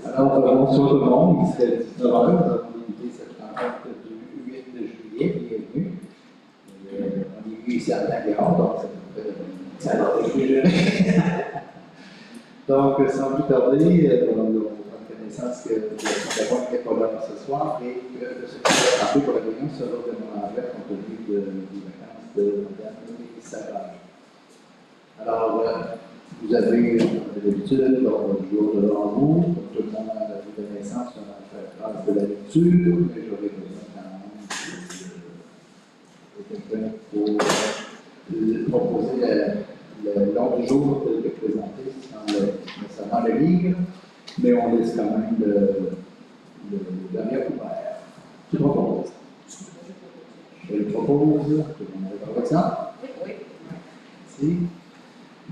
Alors, bonsoir tout le monde, il serait 19h, nous avons débuté cette rencontre du 8 juillet, bienvenue. On est venu ici à l'intérieur, donc ça nous fait donc, sans plus tarder, on prend connaissance que le point n'était pas là ce soir et que ce qui est rappelé pour la réunion sera démarré compte tenu des vacances de Mme Mélanie Savage. Alors, vous avez l'habitude, toujours devant vous, comme tout le monde a la connaissance, on a fait grâce de la lecture, mais j'aurais besoin quand même de quelqu'un pour proposer l'ordre du jour tel que présenté, sans nécessairement le livre, mais on laisse quand même le dernier couvert. Tu proposes? Je le propose, tout le monde est d'accord avec ça? Oui. Merci.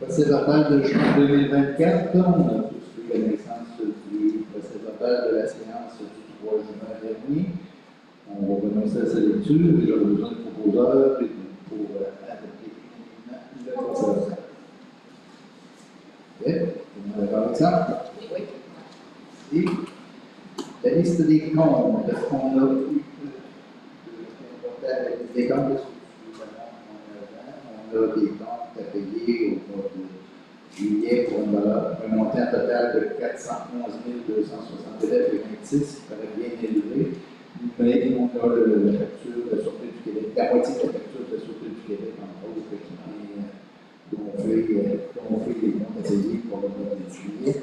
Procès verbal de juin 2024, on a tous eu connaissance du procès verbal de la séance du 3 juin dernier. On va renoncer à sa lecture et j'aurai besoin de proposeurs pour adopter le procès verbal. Ok, on est d'accord avec ça? Oui. Et la liste des comptes, est-ce qu'on a eu des comptes on a des comptes à payer au mois de juillet pour un montant total de 411 260,26 qui paraît bien élevé, mais on a la facture de la Sûreté du Québec, la moitié de la facture de la Sûreté du Québec en gros, qui fait les comptes à payer pour le mois de juillet,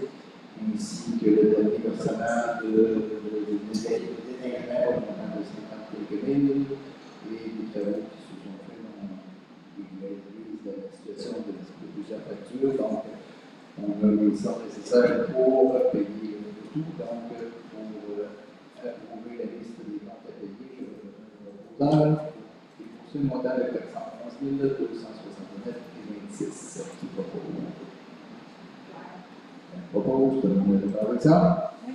ainsi que le dernier versement de déneigement au montant de 50 quelques mille et des travaux qui se sont faits dans la situation de plusieurs factures. Donc, on a les sommes nécessaires pour payer le tout. Donc, pour approuver la liste des comptes à payer, je vais vous donner pour ce montant de 411 269,26 qui propose. Propose, tout le monde est d'accord avec ça? Oui.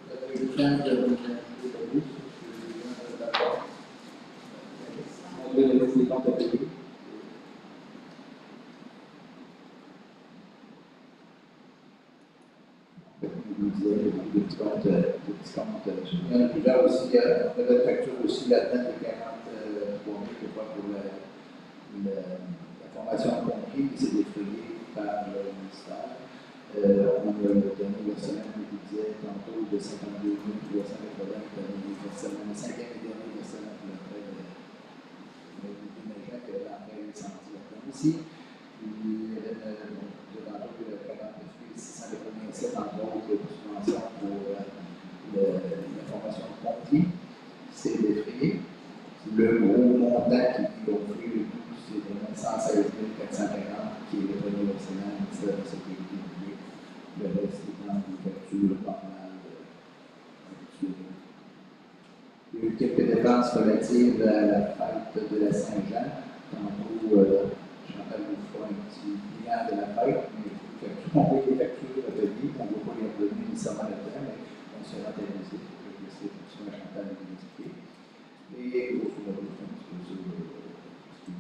Vous avez eu le temps de vous d'accord. On va laisser les comptes à payer. Vous disiez, des petits comptes. Il y en a plusieurs aussi. Il y a la facture aussi là-dedans de 43 000, je crois, pour la formation de pompiers qui s'est défrayée par le ministère. On a le dernier versement, je disais tantôt, de 52 380, le cinquième et dernier versement pour le prêt de déménagement que l'entrée incendie. Ici, il y a tantôt le 49 687 entre autres de subventions pour la formation de pompiers. C'est défrayé. Le gros montant qui offre le tout, c'est vraiment 116 440 qui est le premier versement du ministère de la Sécurité publique. Le reste étant des factures normales habituelles. Il y a eu quelques dépenses relatives à la fête de la Saint-Jean. Tantôt, Chantal vous fera un petit bilan de la fête, mais on voit les factures à payer, on ne voit pas les revenus nécessairement là-dedans, mais on se rentabilise. C'est effectivement Chantal de l'expliquer. Et grosso modo, c'est un petit peu ça.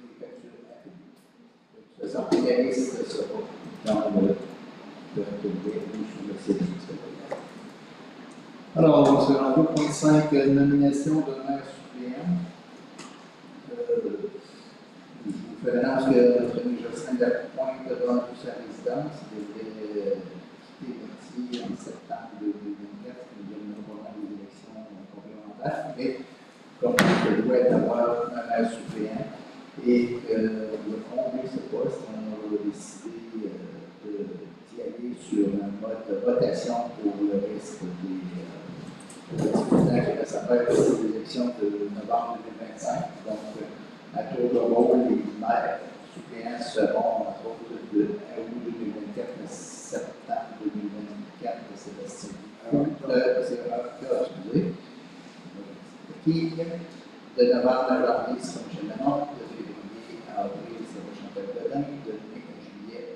Les factures à payer. Ça s'organise ça dans le relevé ou sur le site. Alors, on se rend au point 5, nomination de maire suppléant. Je vous fais l'annonce que notre ami Jocelyn Lapointe a vendu sa résidence. Il devait quitter Berthier en septembre 2024. Il y a normalement des élections complémentaires. Mais comme je dois avoir un maire suppléant, et on a comblé ce poste, on a décidé d'y aller sur un mode de rotation pour le reste des scrutins qui restent à faire pour les élections de novembre 2025. Donc, à tour de rôle, les maires suppléants seront, entre autres, de août 2024 à septembre 2024, Sébastien. Qui, de novembre à janvier, sera Michel Lamont, de février à avril, sera Chantal Godin, de mai à juillet,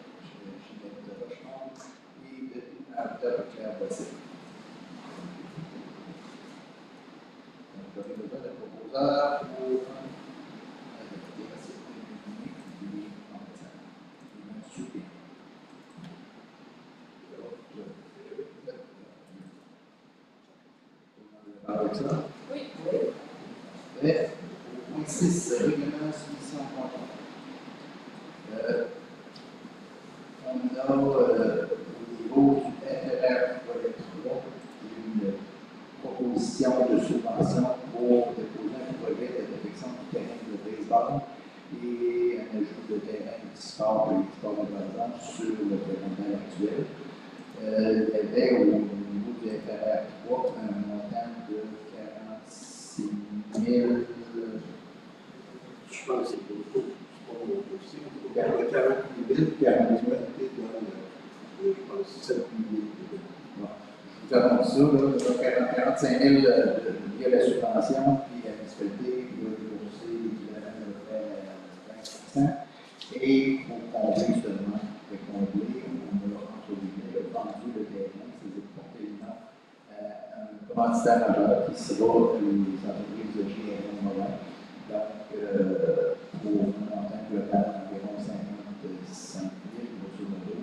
Ginette de Rochemont, et de août à octobre, Claire Bossé. Donc, j'aurai besoin de proposeurs pour avec ça? Oui. Parfait. Au point 6, règlement soumission conjointe. On a au niveau du FRR volet 3 une proposition de subvention pour déposer un projet de défection du terrain de baseball et un ajout de terrain de sport et de sport de baseball sur le terrain actuel. Il y avait au niveau du FRR 3 un montant de 46 000. Je pense que c'est pour tout. Il y a 48 000, puis à la mutualité donne, je pense, 7 000. Je vous annonce ça, 45 000 via la subvention, puis la municipalité qui va débourser l'équivalent de près 20%. Et pour combler seulement, on a entre guillemets vendu le terrain, c'est-à-dire porter le nom à un commanditaire majeur qui sera les entreprises de GRM Morin. Donc, pour un montant global d'environ 55 000, grosso modo,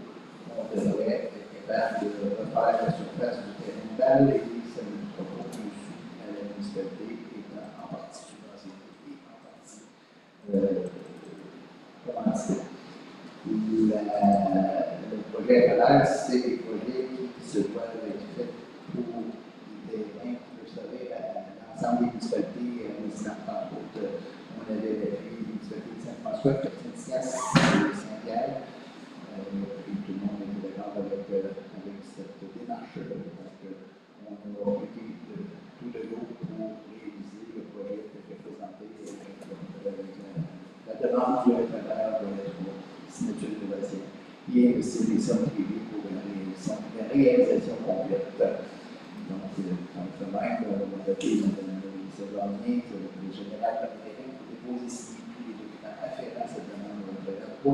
on devrait être capable de refaire la surface du terrain de balle et ça nous fera beaucoup de sous à la municipalité, étant en partie subventionné et en partie commanditaire. Le projet FLR, c'est des projets qui se doivent être faits pour des terrains. Vous savez, l'ensemble des municipalités résidentes, entre autres, on avait appuyé les municipalités de Saint-François, Saint-Ignace et Saint-Pierre. Et tout le monde était d'accord avec cette démarche-là. Donc, on a appliqué tout de l'eau pour réaliser le projet que j'ai présenté avec la demande du FLR pour être signature de l'OCN. Et c'est des sommes privées pour la réalisation complète. Donc, quand même, on a appelé le Jardinier, le général américain, pour déposer tous les documents afférents à cette demande de FLR3.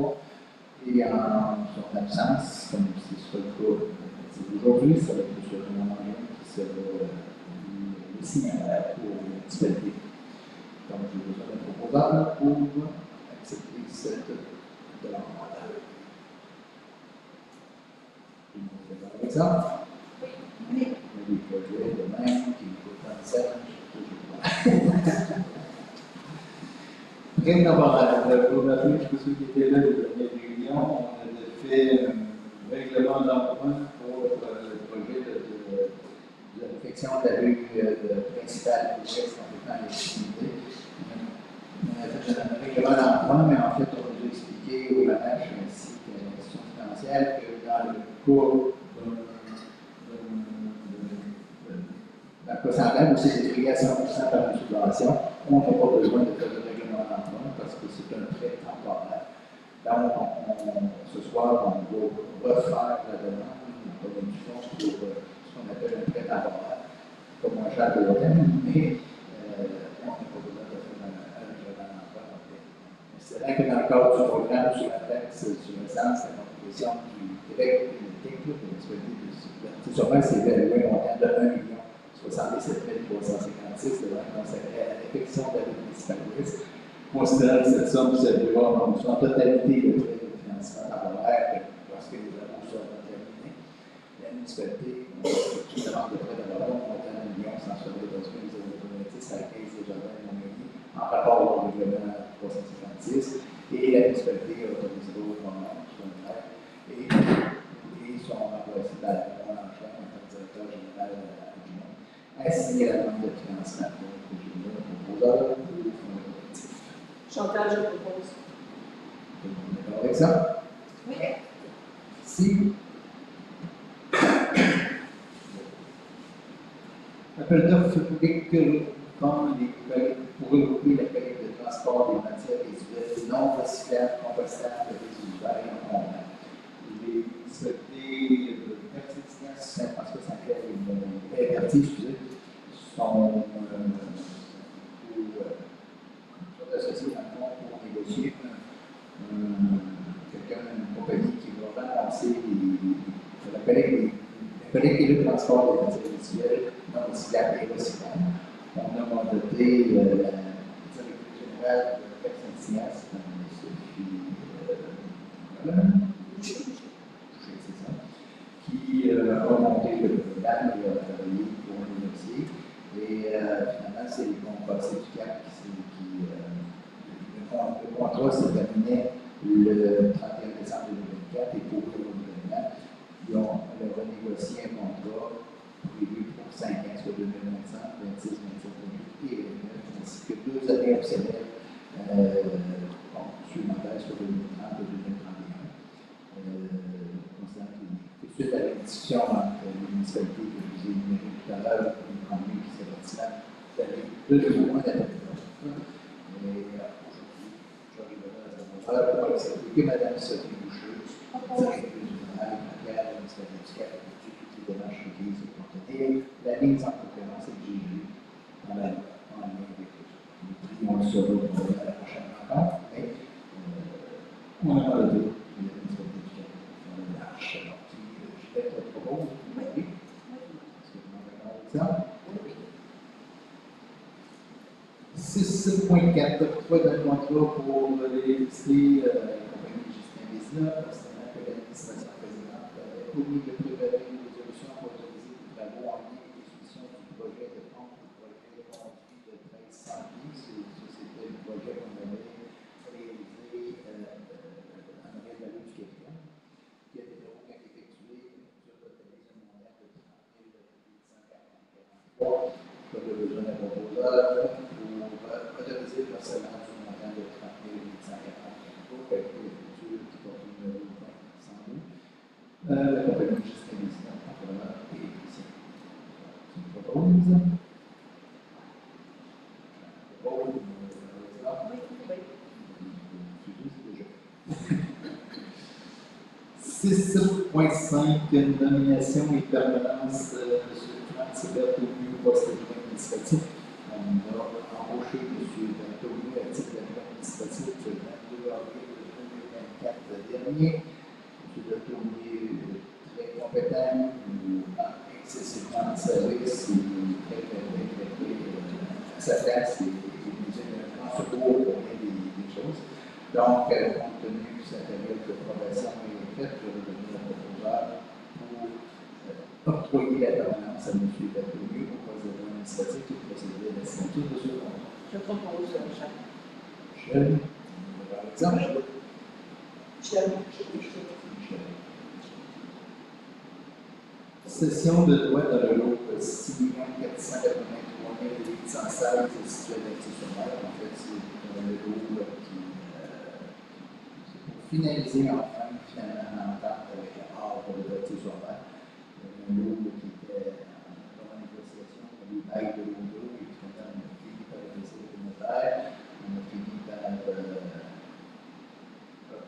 Et en son absence, comme c'est ce le cas aujourd'hui, ça va être M. Raymond Langin qui sera le signataire pour la municipalité. Donc, j'ai besoin d'un proposeur pour accepter cette demande. Tout le monde est d'accord avec ça? Oui. Des projets de même qui nous coûtent 37, toujours. Rien d'abordable. Pour rappeler, pour ceux qui étaient là les dernières réunions, on avait fait un règlement d'emprunt pour le projet de l'affection de la rue principale de l'Ouest complètement à l'extrémité. On a fait un règlement d'emprunt, mais en fait, on nous a expliqué au manage ainsi que la question financière que dans le cours d'un pourcentage où c'est défrayé à 100% par une subvention, on n'a pas besoin de faire de règlement d'emprunt parce que c'est un prêt temporaire. Donc, ce soir, on va refaire la demande de production pour ce qu'on appelle un prêt temporaire, pas moins cher que l'autre, mais on n'a pas besoin de faire un règlement d'emprunt. C'est vrai que dans le cadre du programme sur la taxe sur l'essence, la contribution du Québec politique, c'est sûrement c'est évalué un montant de 1 million 67 356 devant consacré à l'affection de la municipale ouest. Considérant que cette somme servira en totalité de prêt de financement temporaire lorsque les travaux seront terminés, la municipalité demande de prêt d'abord montant de 1 172 090 à la Caisse des Jardins de Montmagny en rapport au règlement 356 et la municipalité autorisera au moment et son ambassadeur comme directeur général a signé la demande de financement. Donc, je vous donne un proposeur pour le fonds collectif. Je Chantal, je propose. Tout le monde est d'accord avec ça? Oui. Merci. Appel d'offres public pour regrouper la collecte de transport des matières résiduelles non recyclables, compostables et résiduaires en contenant. Il est souhaité Saint-François Saint-Clair et Berthier, excusez, sont associés dans le fond pour négocier une compagnie qui va ramasser la collecte et le transport des matières résiduelles non recyclables et recyclables. On a mandaté la directrice générale de Saint-Ignace, Sophie qui a monté le programme et a travaillé pour un dossier. Et finalement, c'est les contrats CETUCAP le contrat s'est terminé le 31 décembre 2024 et pour le renouvellement, ils ont renégocié un contrat prévu pour 5 ans, soit 2025, 26, 27, 28 et 29, ainsi que 2 années optionnelles supplémentaires sur 2030 et 2031. Suite à la discussion entre les municipalités que je vous ai énumérées tout à l'heure, il est convenu qu'il serait pertinent d'aller de nouveau à l'appel d'offres. Et aujourd'hui, pour accepter que Mme Sophie Boucher, directrice générale en matière administrative et toutes les démarches requises pour contenir la mise en concurrence exigée dans la loi en lien avec les prix. On le saura pour la prochaine rencontre, mais on a mandaté l'administratif dans la démarche. Alors, je vais te proposer, oui. Est-ce que vous m'en d'accord avec ça? 6.4, octroi d'un contrat pour l'électricité la compagnie Justin Vézina, considérant que l'administration présidente avait omis de préparer une résolution pour autoriser des travaux en lien avec l'exécution du projet de pompe du projet conduit de 1300 c'était le projet qu'on avait réalisé en arrière de la rue du Québec, qui a été effectué sur le télévision mondiale de 30 843 pour le besoin d'un proposeur pour autoriser le versement du montant de 30 843 avec les futurs qui portent le numéro 20 la compagnie Justin Vézina, contrôleur et électricien. Tu me proposes? Oui. 6.5, nomination et permanence de M. Franck Berthomieu au poste d'adjoint administratif. On a embauché M. Berthomieu à titre d'adjoint administratif le 22 avril 2024 dernier. M. Berthomieu est très compétent, excessivement de service, très à sa place et un grand secours pour bien des choses. Donc, compte tenu de sa période de probation est faite, je vais donner la proposeur pour octroyer la permanence à M. Berthomieu au poste administratif et procéder à la signature de ce contrat. Je propose Michel. Michel, par exemple. Michel. Cession de droit dans le lot 6 483 816 situé à Berthier-sur-Mer. En fait, c'est le lot qui pour finaliser enfin finalement l'entente avec la Havre de Berthier-sur-Mer. Un lot qui était en négociation pour les bails de l'eau et finalement on a fini par le laisser le notaire. On a fini par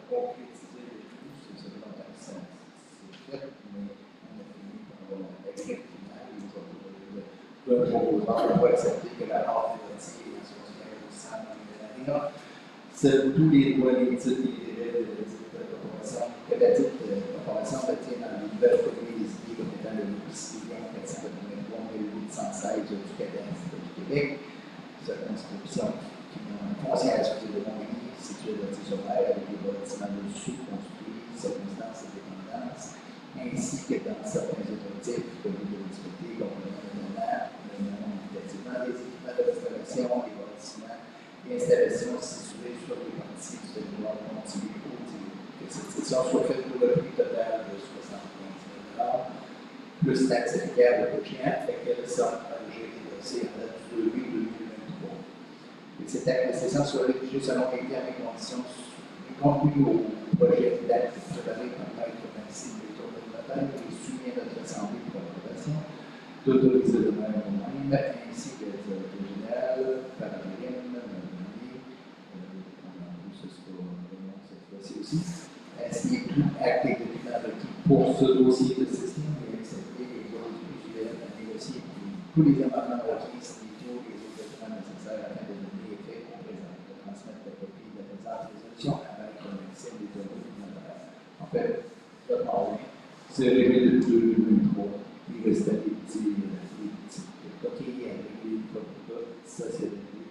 concrétiser le tout. C'est longtemps que ça s'est fait, mais on a fini par l'extrait final. Le proposeur doit accepter que la Havre de Berthier soit au sein de l'AREA. Tous les droits, les titres, les délais de l'opération, que la dite opération retient dans les nouvelles communes désignées comme étant le lot 483 816 du cadastre du Québec. Circonscription qui a une foncière de Montmagny située à Berthier-sur-Mer avec des bâtiments dessus construits, circonstances et dépendances, ainsi que dans certains objectifs comme de respecter, comme le nom indicativement des équipements de restauration, des bâtiments et installations situées sur les parties du territoire contigu que cette session soit faite pour le prix total de 75 $, plus taxe applicable au client, laquelle sera allégée et versée en date du 2 mai 2023. Les cet acte nécessaire soit rédigé selon les termes et conditions contenus au projet d'acte préparé par maître Maxime Victor de Bataille et soumis à notre Assemblée pour approbation, d'autoriser le maire moi-même ainsi que le directeur général par intérim, cette fois-ci aussi, ainsi que tout acte et document requis pour ce dossier de session et accepter les clauses usuelles à négocier tous les amendements requis, signatures et les documents nécessaires afin de donner effet au présent, de transmettre la copie de la présente résolution à maître Maxime Victor de Bataille. En fait, le parler. C'est réglé depuis 2023. Il restait des petits coquilles avec les coquilles, ça c'est payé,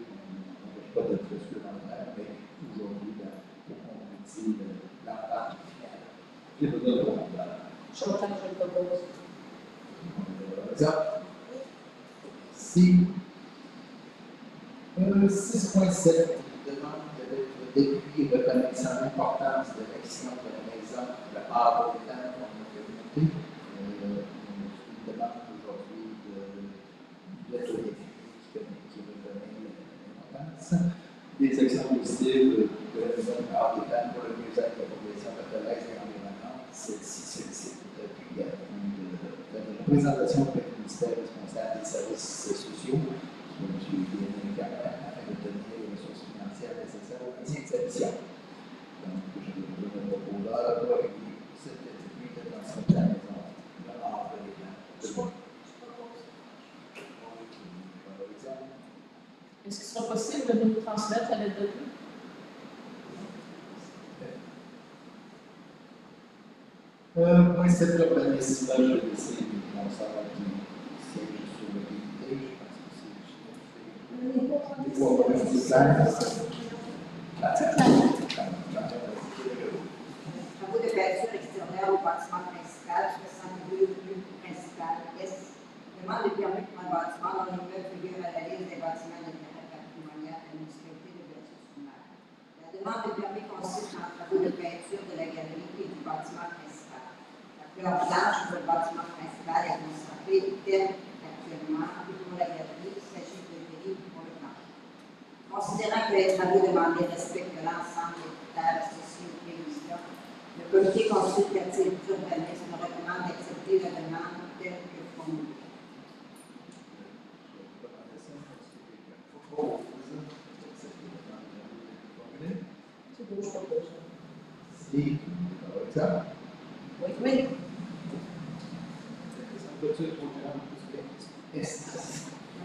on n'empêche pas de presque dans le mer, mais aujourd'hui, pour concrétiser l'impact final. Je vous donne le mandat. Je le propose. Si 6.7 demande depuis reconnaissant l'importance de l'action de la maison de la part de l'État pour notre communauté, une demande aujourd'hui de l'autorité qui reconnaît l'importance des actions possibles de la maison de la part de l'État pour le mieux-être de la population catholique et environnante. Celle-ci sollicite depuis la représentation auprès du ministère responsable des services sociaux, M. Lionel Carpin, afin d'obtenir les ressources financières nécessaires au maintien de sa mission. Donc, je vais vous donner un proposeur pour régler cette technique de transfert de la maison de l'ordre des plans. Est-ce qu'il sera possible de nous transmettre à l'aide de tout? Point 7, l'urbanisme, je vais laisser mon savoir qui siège sur le comité. Je pense que c'est Travaux de peinture extérieure au bâtiment principal, 62 rue principale Est. Demande de permis pour un bâtiment dont l'immeuble figure à la liste des bâtiments d'intérêt patrimonial à la municipalité de Berthier-sur-Mer. La demande de permis consiste en travaux de peinture de la galerie et du bâtiment principal. La couleur blanche pour le bâtiment principal est conservée telle actuellement, et pour la galerie, il s'agit de gris pour le blanc. Considérant que les travaux demandés respectent l'ensemble des critères associés aux prévisions, le comité consultatif d'urbanisme recommande d'accepter la demande telle que formulée. C'est beau, je propose. Si, avec ça. Oui, oui.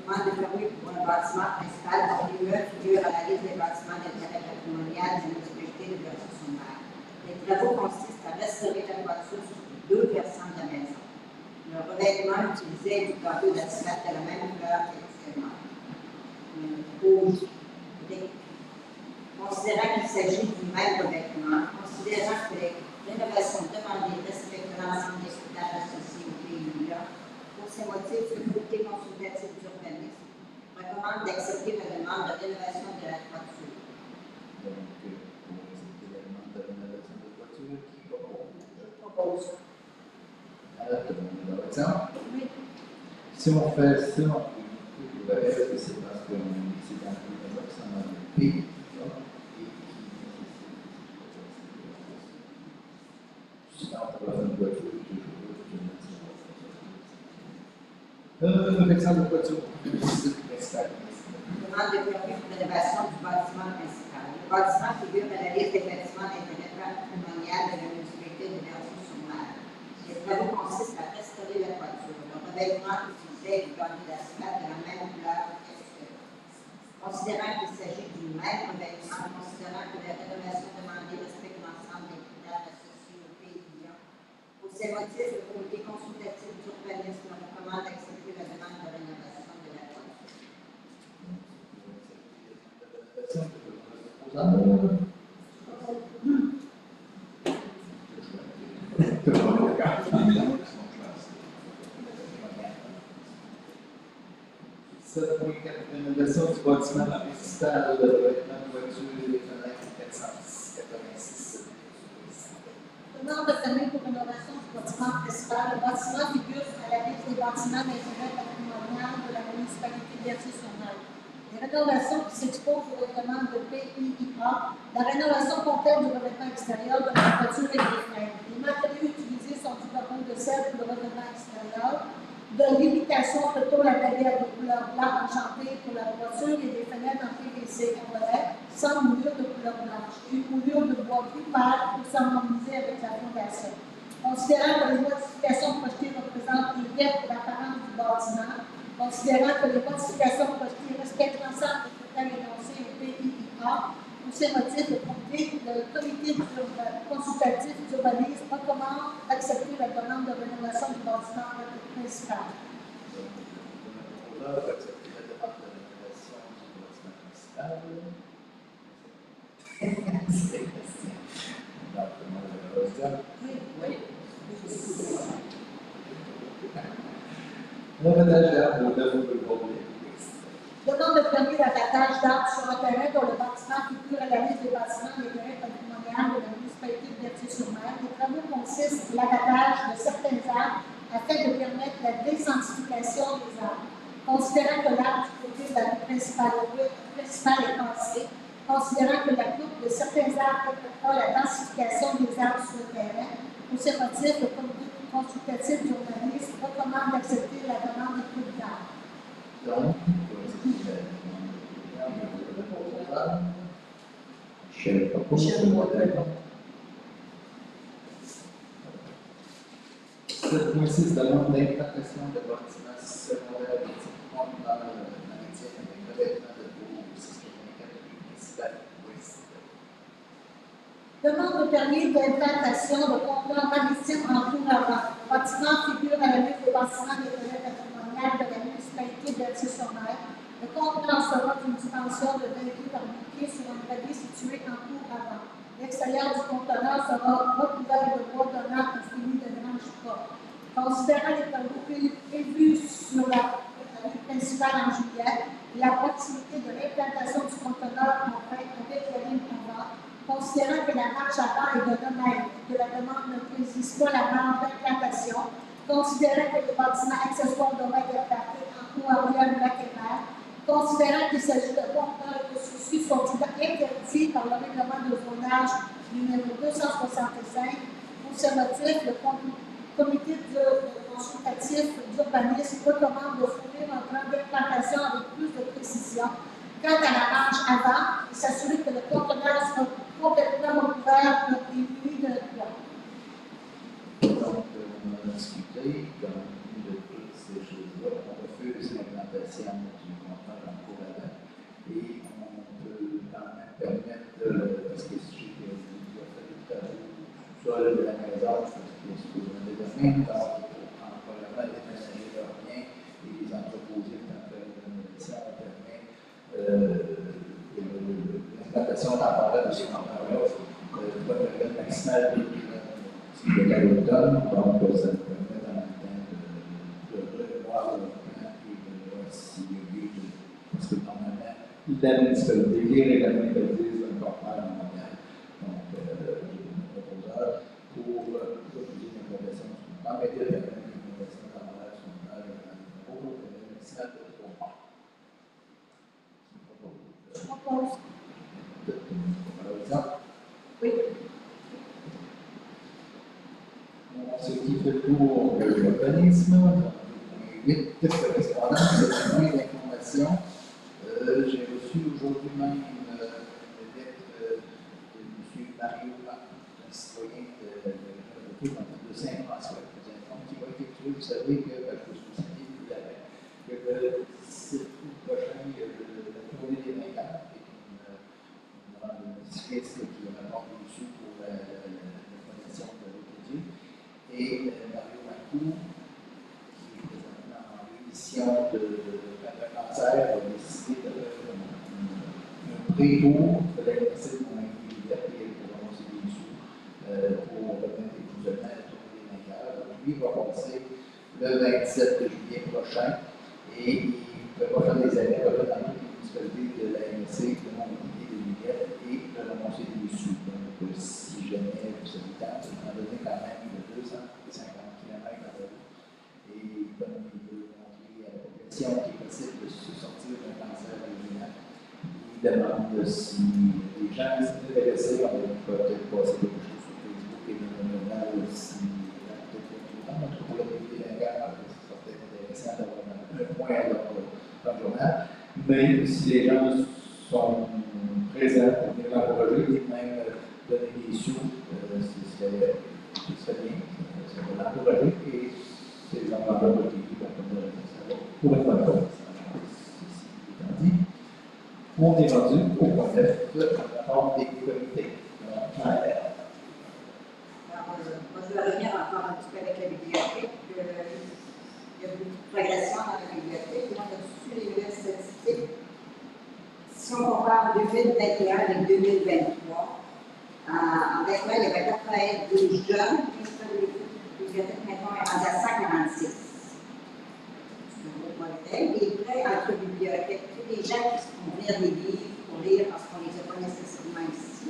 Demande de permis pour un bâtiment principal dont l'immeuble figure à la liste des bâtiments d'intérêt patrimonial de la municipalité de Berthier-sur-Mer. Les travaux consistent à restaurer la toiture sur deux versants de la maison. Le revêtement utilisé est du carreau d'asphalte de la même couleur qu'actuellement. Rouge, gris. Considérant qu'il s'agit du même revêtement, considérant que les rénovations demandées respectent l'ensemble des critères associés au PIA, pour ces motifs, le comité consultatif d'urbanisme recommande d'accepter la demande de rénovation de la toiture. Donc, pour accepter la demande de rénovation de toiture, qui propose? Je propose. Alors, tout le monde est avec ça? Oui. Si on fait ça, le reste, c'est parce qu'on est dans une maison qui s'en va dans le pays. L'exemple de voiture principal. Demande de permis pour rénovation du bâtiment principal. Le bâtiment figure à la liste des bâtiments d'intérêt patrimonial de la municipalité de Berthier-sur-Mer. Les travaux consistent à restaurer la toiture. Le revêtement utilisé est du carreau d'asphalte de la même couleur qu'actuellement. Considérant qu'il s'agit du même revêtement, considérant que les rénovations demandées respectent l'ensemble des critères associés au PIA, pour ces motifs, le comité consultatif d'urbanisme recommande d'accepter la demande de rénovation de la toiture. Rénovation du bâtiment principal, le revêtement de voiture et des fenêtres 486. Demande de permis pour rénovation du bâtiment principal. Le bâtiment figure à la liste des bâtiments d'intérêt patrimonial de la municipalité de Berthier-sur-Mer. Les rénovations qui s'exposent aux règlements de PIIA, la rénovation complète du revêtement extérieur de la voiture et des freins. Les matériaux utilisés sont du carbone de sel pour le revêtement extérieur, de l'imitation plutôt la baguette de couleur blanc enchantée pour la voiture et des fenêtres en PVC relais sans moulure de couleur blanche. Une moulure de bois plus pâle pour s'harmoniser avec la fondation. Considérant que les modifications projetées représentent une perte de l'apparence du bâtiment, considérant que les modifications projetées respectent l'ensemble des critères énoncés au PIIA, pour ces motifs, le comité consultatif d'urbanisme recommande d'accepter la demande de rénovation du bâtiment principal. Le proposeur va accepter la demande de rénovation du bâtiment principal. C'est la question. Donc, Oui, oui. le ménage d'arbres de l'automobile. Demande de permis d'abattage d'arbres sur un terrain dont le bâtiment figure à la liste des bâtiments des terrains patrimoniaux de la municipalité de Berthier-sur-Mer. Les travaux consistent en l'abattage de certains arbres afin de permettre la désensification des arbres. Considérant que l'arbre du côté de la rue principale est cassé, considérant que la coupe de certains arbres permettra la densification des arbres sur le terrain, pour ces motifs, le comité consultatif d'urbanisme recommande d'accepter la demande de coupe d'arbres. Donc, le proposeur, Michel propose le modèle. 7.6 demande d'implantation de bâtiments secondaires de type conteneur maritime avec revêtement de bourg 684 rue principale ouest. Demande de permis d'implantation de conteneurs maritimes en cours avant. Le bâtiment figure à la liste des bâtiments des terrains patrimoniaux de la municipalité de Berthier-sur-Mer. Le conteneur sera d'une dimension de 20 pieds par 8 pieds sur un gravier situé en cours avant. L'extérieur du conteneur sera recouvert de bois donnant un fini de grange propre. Considérant les travaux prévus sur la rue principale en juillet et la proximité de l'implantation du conteneur en fait avec la ligne avant, considérant que la marche avant est de 2 mètres et que la demande ne précise pas la marge d'implantation, considérant que les bâtiments accessoires doivent être implantés en cours arrière ou latéral, considérant qu'il s'agit de conteneurs de ceux-ci sont interdits par le règlement de zonage numéro 265. Pour ce motif, le comité consultatif d'urbanisme recommande de fournir un plan d'implantation avec plus de précision quant à la marge avant et s'assurer que le conteneur sera complètement recouvert et muni de toit. Donc, on a discuté, comme de toutes ces choses-là, on refuse l'implantation du conteneur en cours avant et on peut quand même permettre, parce que je sais que vous avez fait des travaux sous-sol de la maison, parce que c'est supposé déterminer, donc en probablement déménager leurs biens et les entreposer pour faire la rénovation, on permet l'implantation temporaire de ce conteneur-là pour la période maximale de l'automne, donc ça nous permet dans le temps de revoir le plan et de voir s'il y a lieu de. Parce que normalement, la municipalité, les règlements disent un conteneur mondial. Donc, le proposeur pour refuser l'implantation du conteneur, mais de permettre l'implantation temporaire du conteneur pour la période maximale de 3 mois. Je propose. Oui. Ce qui fait le tour de l'urbanisme, 8 correspondance de moins d'informations. J'ai reçu aujourd'hui même une lettre de M. Mario, un citoyen de Saint-François, qui va effectuer, vous savez que, je peux vous citer, que c'est tout prochain, la tournée des vainqueurs, une cycliste qui rapporte des sous pour la fondation de l'OTG. Et Mario Macou, qui est présentement en rémission de cancer, a décidé de faire un pré-tour de l'université de Montréal et pour ramasser des sous pour remettre éventuellement la tournée des vainqueurs. Donc, lui va passer le 27 juillet prochain et il va faire des arrêts dans toutes les municipalités de la MSC, de Montpellier, de Liguette et de ramasser des sous. Donc, si jamais vous avez le temps, vous en donnez quand même de 250 km à l'heure. Et comme il veut montrer à la population qu'il est possible de se sortir d'un cancer régional demande si les gens sont intéressés, on peut peut-être passer quelque chose sur Facebook et non, si peut-être pour le bilingual, ce sera peut-être intéressant d'avoir un point dans le journal. Mais si les gens sont présents pour venir l'encourager et même donner des sous, ce serait bien. Ça va l'encourager et ces gens-là vont être ça va pour une bonne cause. On est rendu au point 9, la forme des comités. Alors, moi, je vais revenir encore un petit peu avec la bibliothèque. Il y a beaucoup de progression dans la bibliothèque. On a reçu les nouvelles statistiques. Si on compare 2021 avec 2023, en fait, il y avait 92 jeunes qui installent les bibliothèques. Maintenant, on est à 146. Et prêt entre bibliothèques, tous les gens qui vont venir des livres pour lire parce qu'on ne les a pas nécessairement ici.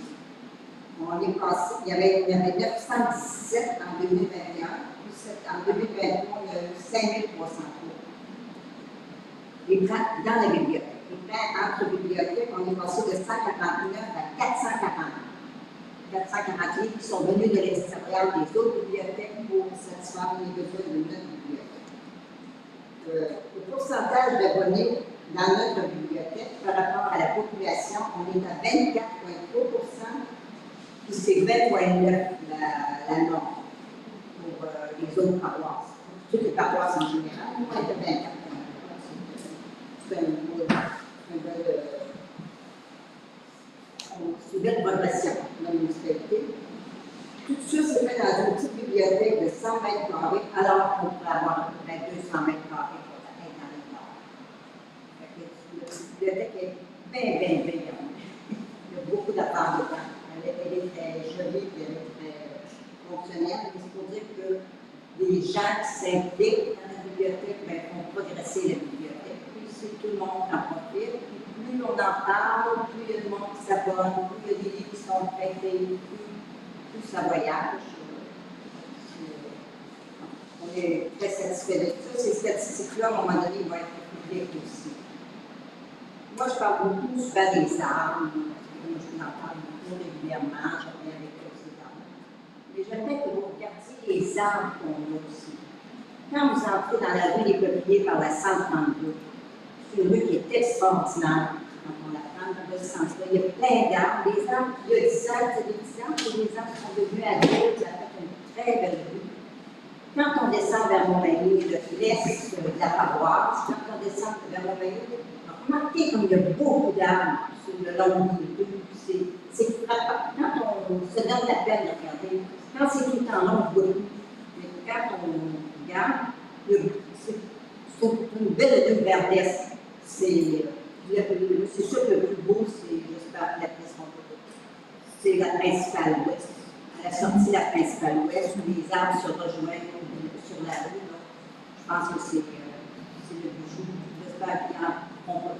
On est passé, il y avait 917 en 2021, puis en 2023, on a eu 5300 cours. Les prêts dans la bibliothèque. Les prêts entre bibliothèques, on est passé de 149 à 440. 440 livres qui sont venus de l'extérieur des autres bibliothèques pour satisfaire les besoins de notre bibliothèque. Le pourcentage d'abonnés dans notre bibliothèque par rapport à la population, on est à 24,3%, puis c'est 20,9% la norme pour les autres paroisses. Toutes les paroisses en général, nous, on est à 24,3%. C'est une belle progression dans la municipalité. Tout ça se fait dans une petite bibliothèque de 100 mètres carrés, alors qu'on pourrait avoir à peu près 200 mètres carrés pour être dans les nord. La bibliothèque est bien grande. Il y a beaucoup d'affaires dedans. Elle est très jolie, elle est très fonctionnelle. Mais c'est pour dire que les gens qui s'impliquent dans la bibliothèque font progresser la bibliothèque. Puis si tout le monde en profite, plus on en parle, plus il y a de monde qui s'abonne, plus il y a des livres qui sont traités, plus ça voyage. On est très satisfait de ça. Ces statistiques-là, à un moment donné, vont être publiques aussi. Moi, je parle beaucoup souvent des arbres. Je vous en parle beaucoup régulièrement. Je reviens avec ces arbres. Mais j'aimerais que vous regardiez les arbres qu'on a aussi. Quand vous entrez dans la rue des Peupliers par la 132, c'est une rue qui est extraordinaire. Quand on la prend dans ce sens-là, il y a plein d'arbres. Les arbres, il y a 10 ans, c'est des petits arbres, et les arbres sont devenus adultes, ça fait une très belle rue. Quand on descend vers Montmagny, l'est de la paroisse, quand on descend vers Montmagny, remarquez comme il y a beaucoup d'arbres sur le long du rue. C'est frappant. Quand on se donne la peine de regarder, quand c'est tout en long, on voit tout. Mais quand on regarde, c'est une belle rue vers l'est. C'est sûr que le plus beau, c'est, j'espère, la place Montmagny. C'est la principale ouest. À la sortie de la principale ouest, où les arbres se rejoignent sur la rue, là, je pense que c'est le bijou. J'espère qu'il y en a pas.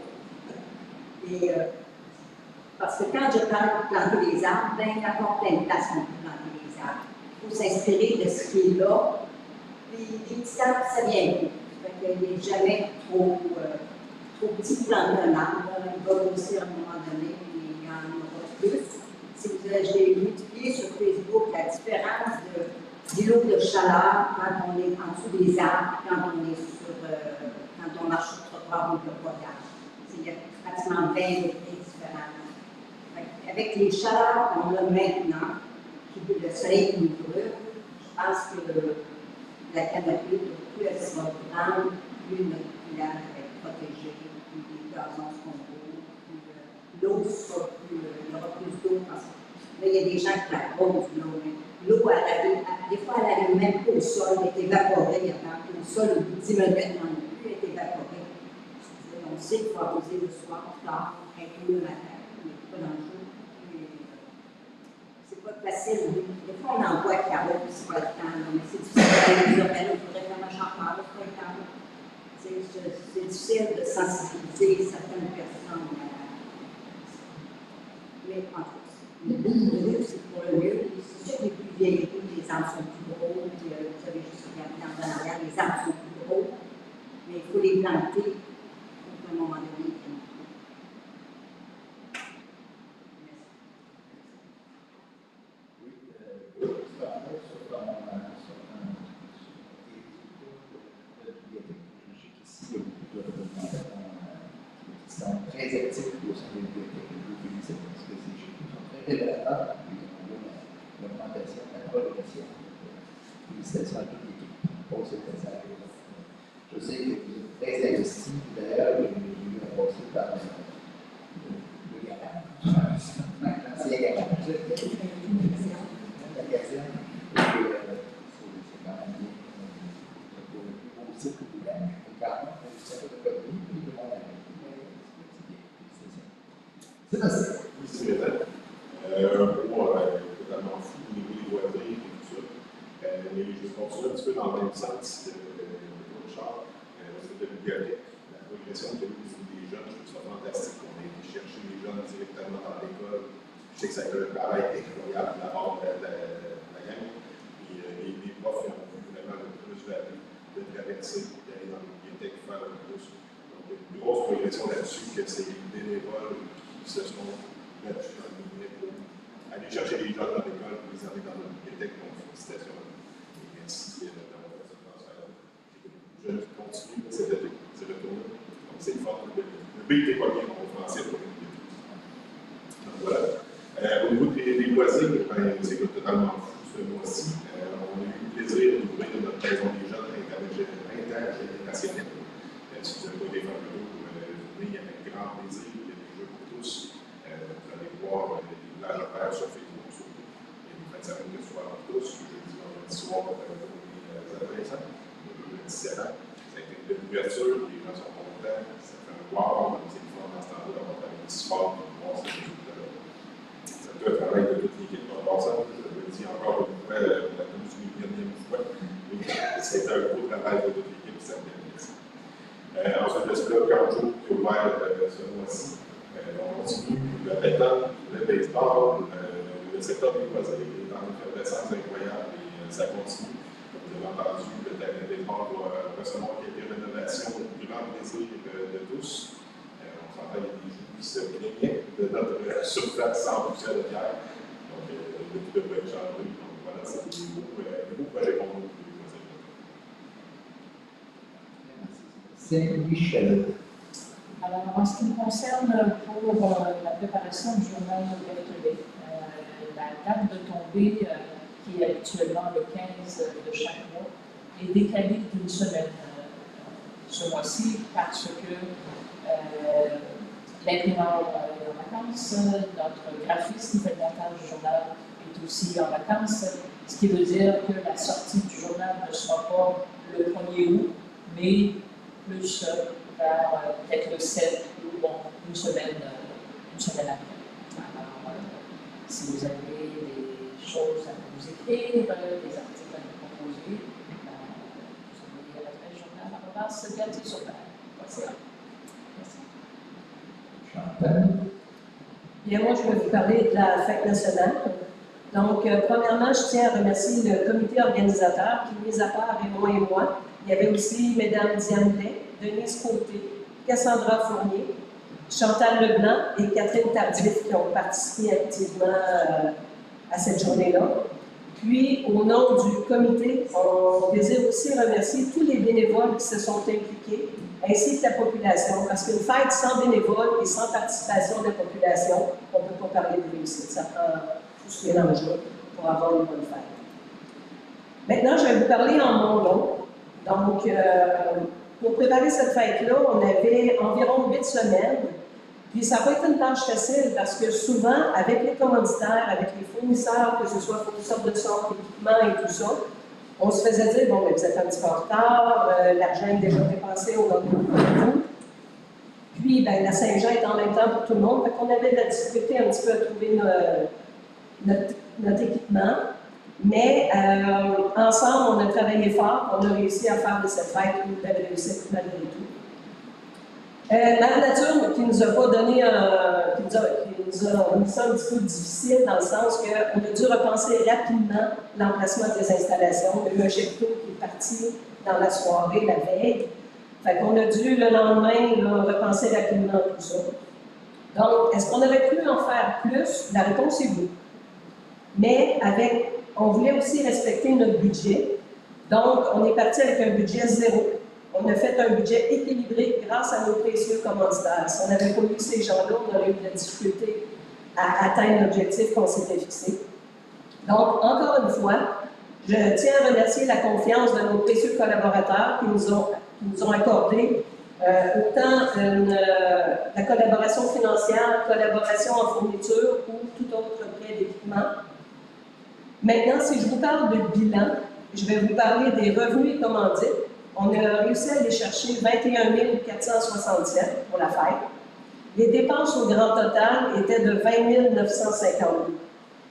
Et parce que quand je parle de planter des arbres, il y a encore plein de places qu'on peut planter des arbres. Il faut s'inspirer de ce qui est là. Puis les petits arbres, ça vient plus. Il n'est jamais trop petit pour planter un arbre. Il va grossir à un moment donné, et il y en aura plus. Si j'ai multiplié sur Facebook la différence d'îlots de chaleur quand on est en dessous des arbres, quand on marche sur le trottoir ou le potage. Il y a pratiquement 20 degrés différents. Avec les chaleurs qu'on a maintenant, le soleil qui nous brûle, je pense que la canopée, plus elle sera grande, plus notre village va être protégé, plus les gazons seront beaux, plus l'eau sera plus, il y aura plus d'eau parce que là, il y a des gens qui arrosent l'eau. L'eau, des fois, elle n'arrive même pas au sol, elle est évaporée avant. Au sol, au bout de 10 minutes, non plus, elle est évaporée. On sait qu'il faut arroser le soir, tard, un peu le matin, mais pas dans le jour. C'est pas facile. Des fois, on en voit qui arrosent, c'est pas le temps, mais c'est difficile. Il faudrait vraiment j'en parle, c'est pas le temps. C'est difficile de sensibiliser certaines personnes. Mais en tout cas, le mieux, c'est pour le mieux. C'est sûr que les plus vieilles rues, les arbres sont plus gros. Vous savez, juste regarder en arrière, les arbres sont plus gros. Mais il faut les planter pour qu'à un moment donné, révélateur, puis on voit l'augmentation de la progression. Félicitations à toute l'équipe pour cette message. Je sais que vous êtes très investis, d'ailleurs, j'ai vu un passé par le garage, l'ancien garage, la gazette, et c'est quand même bien pour le plus beau site que vous avez. Et quand même, on ne sait pas de quoi dire, puis tout le monde a c'est bien, félicitations. C'est possible. Oui, c'est vrai. Totalement fou au niveau des voisins et tout ça. Mais je continue un petit peu dans le même sens de Charles. C'est de bibliothèque. La progression qu'il y a eu au niveau des jeunes, je trouve ça fantastique. On a été chercher les jeunes directement dans l'école. Je sais que ça a été un travail incroyable de la part de la gang. Et les profs ont vraiment le plus de traverser, d'aller dans la bibliothèque, faire le plus. Donc, il y a une grosse progression là-dessus, que c'est les bénévoles qui se sont battus dans le milieu pour aller chercher les jeunes dans l'école et les amener dans la bibliothèque. Donc, félicitations. Et merci d'avoir fait ce transfert. Je continue, c'est retourné. Donc, c'est fort. Le B n'était pas bien en français pour le bibliothèque. Donc, voilà. Au niveau des loisirs, c'est totalement fou ce mois-ci. On a eu le plaisir d'ouvrir notre maison des jeunes intergénérationnelle. Si vous avez pas des fameux il y a un grand plaisir, il y a des jeux pour tous. Vous allez voir les plages horaires sur Facebook surtout. Il y a des fêtes de semaine de soir pour tous, le jeudi, vendredi soir pour les adolescents, le 17 ans. Ça a été une belle ouverture, les gens sont contents, ça fait un wow, c'est une fois dans ce temps-là d'avoir travaillé si fort pour voir ces résultats-là. C'est tout un travail de toute l'équipe en passant, je le dis encore une fois, la 12e fois, c'est un gros travail de toute l'équipe, ça me plaît. Ensuite, le club Cardio qui est ouvert ce mois-ci. On continue le pétanque, le baseball, le secteur des loisirs est en effervescence incroyable et ça continue. Comme vous avez entendu, le terrain de baseball doit recevoir quelques rénovations au plus grand plaisir de tous. On s'entend, il y a des jeux qui se plaignaient de notre surface sans poussière de pierre. Donc, le tout devrait changer. Donc, voilà, c'est un beau projet pour nous. Saint-Michel. Alors, en ce qui me concerne, pour la préparation du journal RTB, la date de tombée, qui est habituellement le 15 de chaque mois, est décalée d'une semaine ce mois-ci parce que l'imprimeur est en vacances, notre graphiste qui fait le montage du journal est aussi en vacances, ce qui veut dire que la sortie du journal ne sera pas le 1er août, mais plus vers peut-être le 7 ou bon, une semaine après. Alors, si vous avez des choses à nous écrire, des articles à nous proposer, vous envoyez à l'adresse journal@gatier-sur-mer. Merci. Chantal. Bien, moi, je vais vous parler de la fête nationale. Donc, premièrement, je tiens à remercier le comité organisateur qui, mis à part Raymond et moi, il y avait aussi Mesdames Diane Blais, Denise Côté, Cassandra Fournier, Chantal Leblanc et Catherine Tardif qui ont participé activement à cette journée-là. Puis, au nom du comité, on désire aussi remercier tous les bénévoles qui se sont impliqués, ainsi que la population, parce qu'une fête sans bénévoles et sans participation de la population, on ne peut pas parler de réussite. Ça prend tout ce mélange pour avoir une bonne fête. Maintenant, je vais vous parler en mon nom. Donc, pour préparer cette fête-là, on avait environ 8 semaines. Puis ça n'a pas été une tâche facile parce que souvent, avec les commanditaires, avec les fournisseurs, que ce soit fournisseurs de sortes, d'équipements et tout ça, on se faisait dire, bon, mais vous êtes un petit peu en retard, l'argent est déjà dépensé au nom de vous. Puis, ben, la Saint-Jean est en même temps pour tout le monde. Fait qu'on avait de la difficulté un petit peu à trouver notre équipement. Mais ensemble, on a travaillé fort, on a réussi à faire de cette fête une belle réussite malgré tout. La nature qui nous a pas donné qui nous a mis ça un petit peu difficile dans le sens qu'on a dû repenser rapidement l'emplacement des installations. Il y a eu un jet d'eau qui est parti dans la soirée, la veille. Fait qu'on a dû le lendemain là, repenser rapidement tout ça. Donc, est-ce qu'on aurait pu en faire plus? La réponse est oui. Mais on voulait aussi respecter notre budget. Donc, on est parti avec un budget zéro. On a fait un budget équilibré grâce à nos précieux commanditaires. Si on n'avait pas eu ces gens-là, on aurait eu de la difficulté à atteindre l'objectif qu'on s'était fixé. Donc, encore une fois, je tiens à remercier la confiance de nos précieux collaborateurs qui nous ont accordé autant la collaboration financière, collaboration en fourniture ou tout autre prêt d'équipement. Maintenant, si je vous parle de bilan, je vais vous parler des revenus et commandites. On a réussi à aller chercher 21 467 pour la fête. Les dépenses au grand total étaient de 20 952.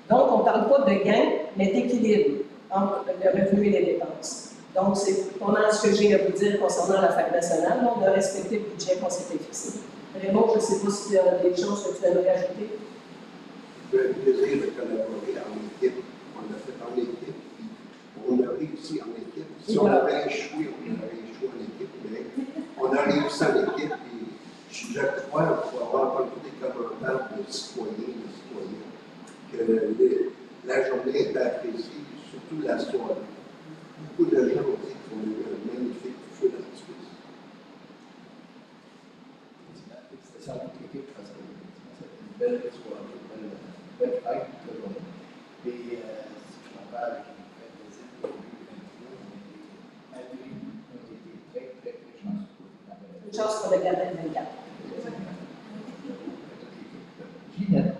Donc, on ne parle pas de gain, mais d'équilibre entre le revenu et les dépenses. Donc, c'est pas mal ce que j'ai à vous dire concernant la fête nationale. On a respecté le budget qu'on s'était fixé. Raymond, je ne sais pas s'il y a des choses que tu aimerais ajouter. J'ai le plaisir de collaborer en équipe. On l'a fait en équipe, puis on a réussi en équipe. Si on avait échoué, on aurait échoué en équipe, mais on a réussi en équipe, puis je crois, pour avoir entendu des commentaires de citoyens, que la journée était appréciée, surtout la soirée. Beaucoup de gens ont dit qu'on a eu un magnifique feu d'artifice. Félicitations à toute l'équipe parce que c'était une belle soirée, une belle fête toute la journée. Et si je compare avec les fêtes de Zine, malgré nous, on a été très, très, très chanceux. Une chance pour le Gabin 24. Ginette.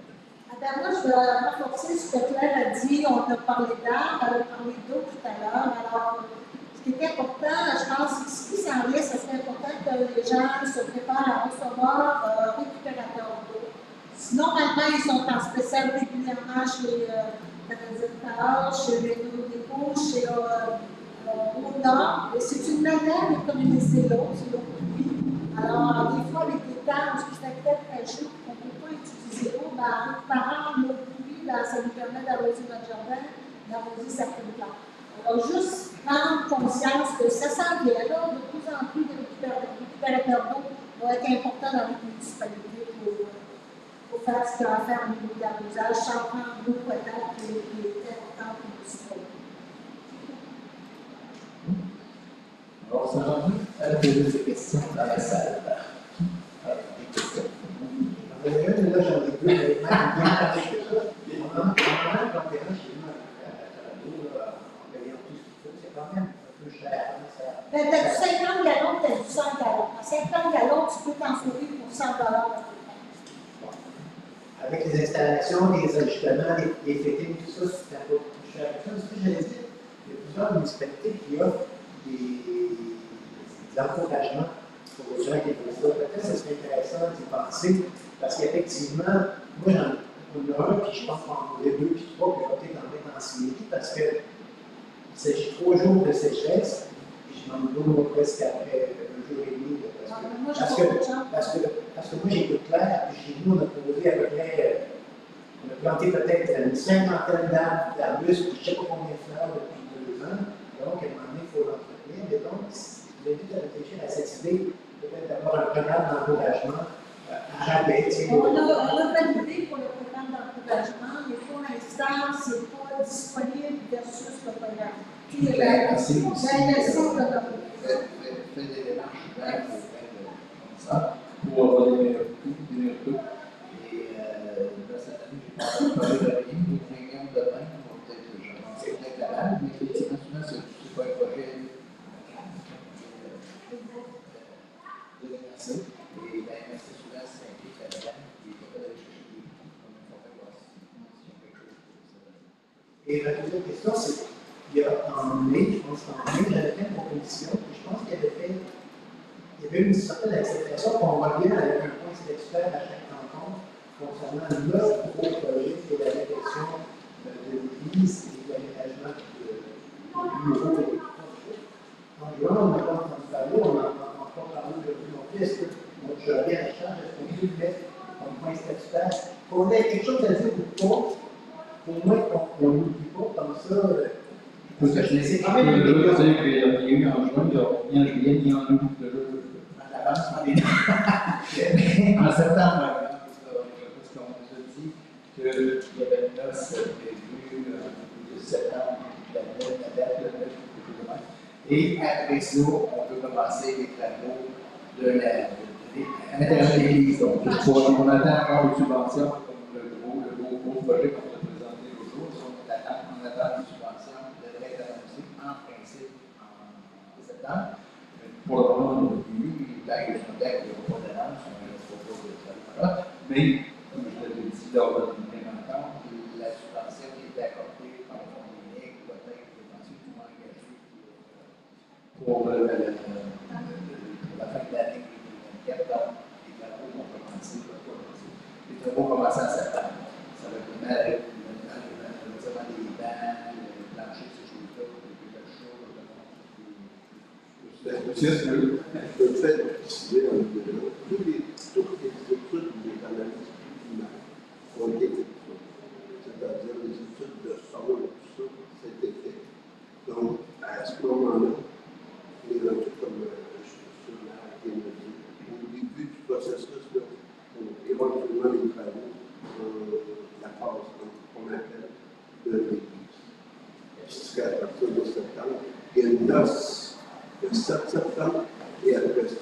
Moi, je vais renforcer ce que Claire a dit. On a parlé d'art, elle a parlé d'eau tout à l'heure. Alors, ce qui est important, je pense que ce qui s'en vient, ce serait important que les gens se préparent à recevoir un récupérateur d'eau. Normalement, ils sont en spécial régulièrement chez Canadien, chez Réseau Dépôt, chez Au-Nord. Et c'est une manière d'économiser l'eau, c'est l'eau publique. Alors, des fois, avec des temps où c'est très chaud, on ne peut pas utiliser l'eau, mais en récupérant l'eau pluie, ça nous permet d'arroser notre jardin, d'arroser certaines plantes. Alors, juste prendre conscience que ça s'en vient là, de plus en plus de récupérateurs d'eau vont être importants dans les municipalités pour faire ce qu'il y a à faire au niveau de l'arrosage, sans prendre l'eau potable qui est importante pour les citoyens. Alors, on s'est rendu à la poser des questions dans la salle. Des questions. J'en ai une, là, j'en ai deux, mais bien parlé que ça. On en a conférence chez nous à l'eau, en payant tout ce qu'il faut, c'est quand même un peu cher. Tu as du 50 gallons, tu as du 100 gallons. À 50 gallons, tu peux t'en sauver pour 100 $. Avec les installations, les ajustements, les fittings, tout ça, c'est un peu plus cher. Ça, ce que j'allais dire, il y a plusieurs municipalités qui offrent des encouragements pour les gens qui font ça. Peut-être que ce serait intéressant d'y penser, parce qu'effectivement, moi, j'en ai un, puis je pense qu'on en a deux, puis trois, puis je vais peut-être en mettre en série, parce que c'est 3 jours de sécheresse, puis je m'en donne presque après 1 jour et demi. Parce que moi, j'écoute Claire, puis chez nous, on a posé à peu près, on a planté peut-être une 50aine d'arbustes, puis je ne sais pas combien de fleurs depuis 2 ans. Donc, à un moment donné, il faut l'entretenir. Mais donc, je vais juste réfléchir à cette idée, peut-être d'avoir un programme d'encouragement à rabais. On a validé pour le programme d'encouragement, mais pour l'instant, ce n'est pas disponible versus le programme. Puis, Merci. Faites des démarches ouvertes pour avoir des meilleurs coûts. Et dans cette année, j'ai pas encore parlé de rien, de réunion demain, on va peut-être la balle, mais effectivement, souvent, c'est pas un projet de merci. Et bien, merci souvent, c'est impliqué la balle, et il ne faut pas aller chercher des coûts comme il faut faire voir si on quelque chose pour ça. Et la deuxième question, c'est qu'il y a en mai, je pense qu'en mai, j'avais fait une proposition, je pense qu'il y avait une certaine acceptation qu'on revient avec un point d'expert à chaque rencontre concernant 9 gros projets qui est la réflexion de l'église et de l'aménagement du bureau et des projets. En juin, on n'a pas entendu parler, on n'a pas parlé de plus non plus. Est-ce que je reviens à la charge, est-ce qu'on peut le mettre comme point d'expert? Qu'on ait quelque chose à dire ou pas, au moins qu'on n'oublie pas comme ça. C'est quand même une chose qu'il y a eu en juin, ni en juillet, ni en août. En septembre, parce qu'on nous a dit qu'il y avait une noce prévue de septembre, la date, le 9 juin. Et après ça, on peut commencer les travaux à l'intérieur de l'église. Donc, on attend encore une subvention comme le gros projets qu'on a présentés aujourd'hui sont en attente de subvention devrait être annoncée en principe en septembre. Pour le moment, on a vu, tant que je me dis qu'il n'y aura pas d'annonce, on ne propose de ça. Mais, comme je l'avais dit lors de notre première rencontre, la subvention qui est accordée par le fonds unique doit être éventuellement engagée pour la fin de l'année 2024. Donc, les travaux vont commencer. Les travaux commencent en septembre. Ça va être le retirement des bancs, le plancher, ces choses-là, les chauds, Le fait de décider en évidemment, toutes les études des analyses primaires ont été faites. C'est-à-dire les études de sol, tout ça, c'était fait. Donc, à ce moment-là, les gens comme au début du processus, là, éventuellement les travaux, la phase qu'on appelle de l'église. Jusqu'à partir de septembre, il y a une noce le 7 septembre, et après ça,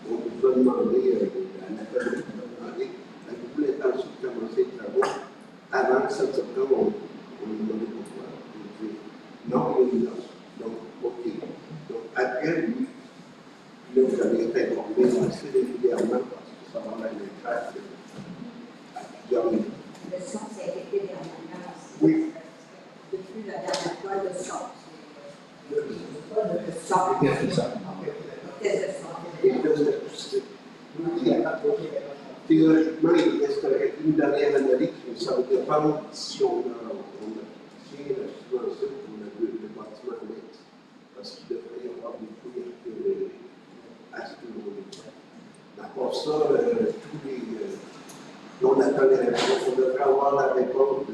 on nous a demandé, un appel nous a demandé, avez-vous l'intention de commencer les travaux avant le 7 septembre, on nous a demandé pourquoi. On dit non, il y a une noce. Donc, OK. Donc, après, oui, là, vous avez été informé assez régulièrement parce que ça va avoir un impact à plusieurs minutes. Le son, c'est été dernièrement aussi. Oui. Depuis la dernière fois, le son. le son. Et théoriquement, il resterait une dernière analyse, mais ça va dépendre si on obtient la subvention pour le bâtiment annexe, parce qu'il devrait y avoir des fouilles à ce niveau-là. À part ça, on attend les réponses. On devrait avoir la réponse du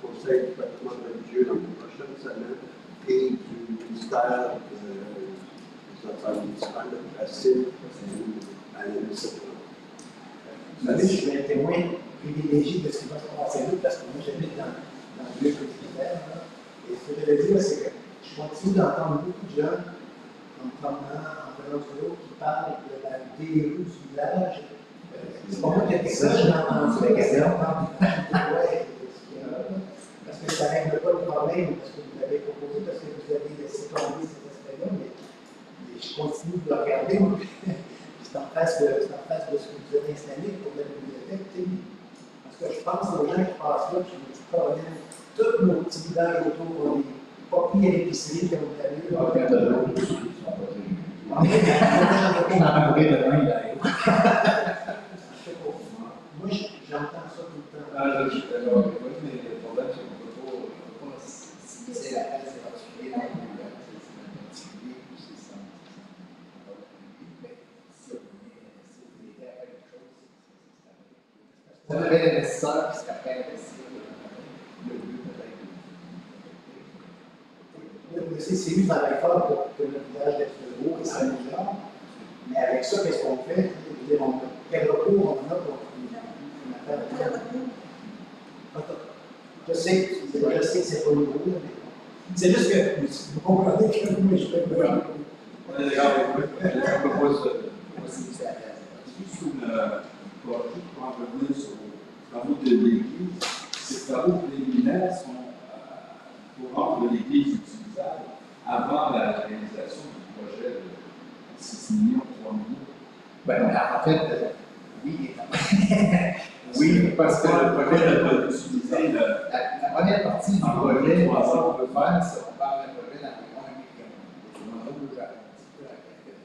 Conseil du bâtiment religieux dans les prochaines semaines et du ministère des Affaires municipales de Racine à la septembre. Vous savez, je suis un témoin privilégié de ce qui va se passer là, parce que moi j'habite dans le lieu communautaire. Et ce que je veux dire, c'est que je continue d'entendre beaucoup de jeunes en promenant, en venant de l'eau, qui parlent de la verrue du village. C'est pas moi qui ai dit ça, je l'ai entendu, mais quelqu'un parle du village. Parce que ça ne règle pas le problème, parce que vous l'avez proposé, parce que vous avez laissé tomber cet aspect-là, mais je continue de le regarder. C'est en face de ce que vous avez installé pour la bibliothèque. Parce que je pense aux gens qui passent là, qui me disent pas, tous nos petits villages autour, on est pas pris à l'épicerie, comme vous l'avez vu. On va faire de l'eau, ils sont pas très on a un bruit de main, là. Moi, j'entends ça tout le temps. Je suis d'accord avec vous, mais le problème, c'est qu'on ne peut pas c'est la place, c'est particulier dans le village, c'est particulier, c'est ça. Ça devrait être nécessaire, puis c'est après investir le but peut-être. Le CCU travaille fort pour que le village reste beau et s'améliore, mais avec ça, qu'est-ce qu'on fait? Quel recours on a pour une affaire de je sais que c'est pas nouveau, mais c'est juste que vous comprenez que moi je fais le On est d'accord avec vous, on propose Juste une correction pour en revenir sur les travaux de l'Église. Ces travaux préliminaires sont pour rendre l'Église utilisable avant la réalisation du projet de 6 millions, 3 millions. Ben, en fait, oui. Oui, parce que le projet de utiliser la première partie du projet, on peut faire, c'est on parle d'un projet d'environ 1 million.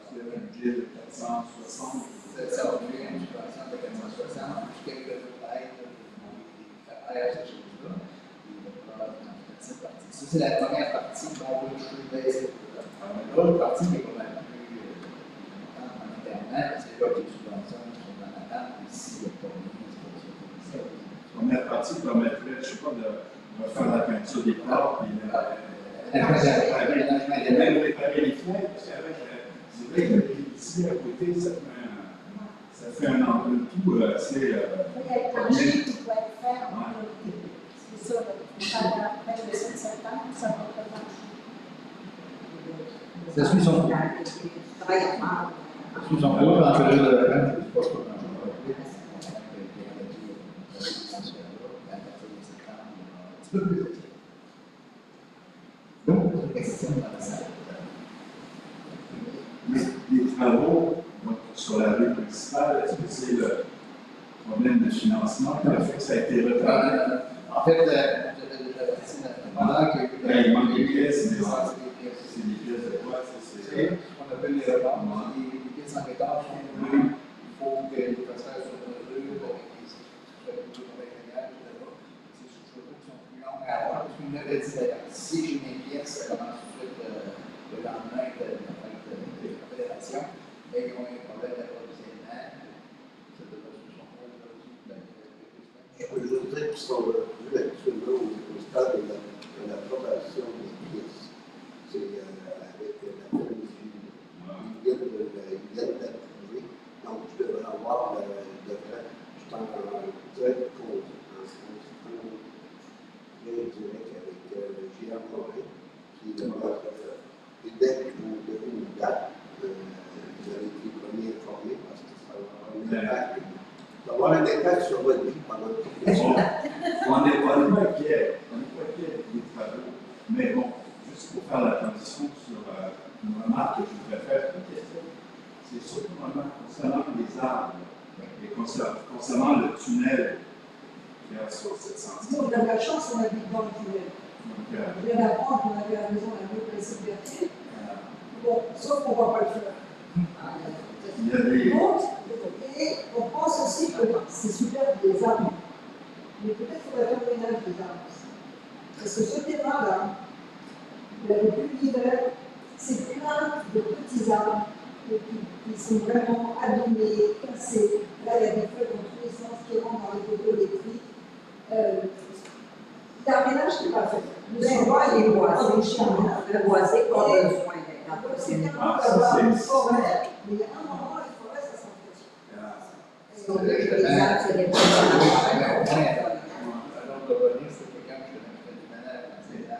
C'est un budget de 460. Ça aurait une subvention de 460, puis quelques autres aides pour faire ces choses-là. Ça, c'est la première partie qu'on veut jouer. L'autre partie qui est quand même plus en Internet, c'est là que les subventions sont en attente, et s'il n'y a pas de La première partie permettrait, je ne sais pas, de faire la peinture des plats, puis même réparer les fenêtres, parce qu'avec, c'est vrai que ici à côté, ça fait un tout assez. Il y a le plancher qui doit être fait en c'est ça, après le 7 septembre, ça va être le plancher. Ça suit son cours. Suit son cours, dans le jeu de la reine, je ne sais pas ce qu'on a. peu plus de temps. Donc, une question dans la salle. Les travaux donc, sur la rue principale, est-ce que c'est le problème de financement qui a fait que ça a été retardé? En fait, pendant que. Il manque des pièces, c'est des pièces de quoi? C'est ce qu'on appelle les rebords. Les pièces en métal sont brûlées. Il faut que les passages soient mesure avec les structures avec les gars, etc. Ces structures sont plus longues à avoir. Parce qu'on avait dit d'ailleurs, si j'ai mes pièces, ça commence tout de suite le lendemain de la fédération. Mais ils ont un problème d'approvisionnement. Ça devrait se changer. Je peux juste dire qu'ils sont rendus actuellement au stade de l'approbation des pièces. C'est avec la famille ils viennent d'approuver. Donc, je devrais avoir je suis en direct direct avec Gérard Morin, qui est le maître. Et dès que vous donnez une date, vous avez été premier informé parce que ça va avoir un impact sur votre vie pendant toute les jours. On n'est pas inquiet des travaux, mais bon, juste pour faire la transition sur une remarque que je voudrais faire, une question, c'est surtout une remarque concernant les arbres et concernant le tunnel qui est sur cette sentier. Nous, on a de la chance, on habite dans le tunnel. Je viens d'apprendre qu'on avait à la maison la rue Principe-Berthier. Bon, sauf qu'on ne va pas le faire. Il y a des... Et on pense aussi que c'est super des arbres. Mais peut-être qu'il faudrait faire le ménage des arbres aussi. Parce que ce terrain-là, depuis l'hiver, c'est plein de petits arbres qui sont vraiment abîmés, cassés. Là, il y a des feuilles dans tous les sens qui rentrent dans les poteaux électriques. Il y a un ménage qui n'est pas fait. Le bois, il est boisé. Le boisé qu'on a besoin d'être. C'est tellement d'avoir une forêt, mais il y a un moment, les forêts, ça s'entretient. Donc, les arbres, c'est des petits.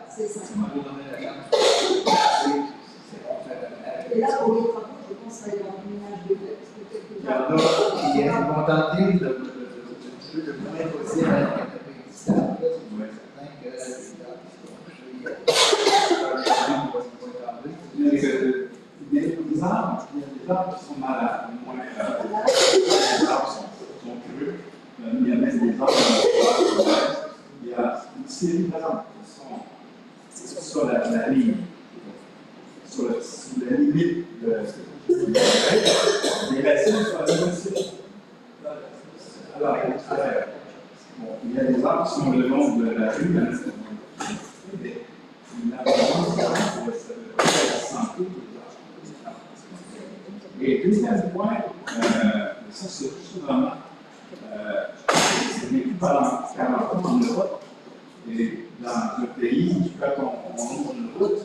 C'est ça. Et là, pour les travaux, je pense qu'il y a un ménage de fait. Il y en a qui vont tenter de le plus près possible avec un peu existant. Il y a des arbres qui sont malades, moins les arbres sont creux, il y a même des arbres il y a une série d'arbres qui sont sur la ligne, sur la limite des racines sur la limite. Alors, il y a des arbres qui sont le long de la rue, et deuxième point, ça c'est juste vraiment, c'est vécu pendant 40 ans en Europe, et dans un pays, quand on ouvre une route,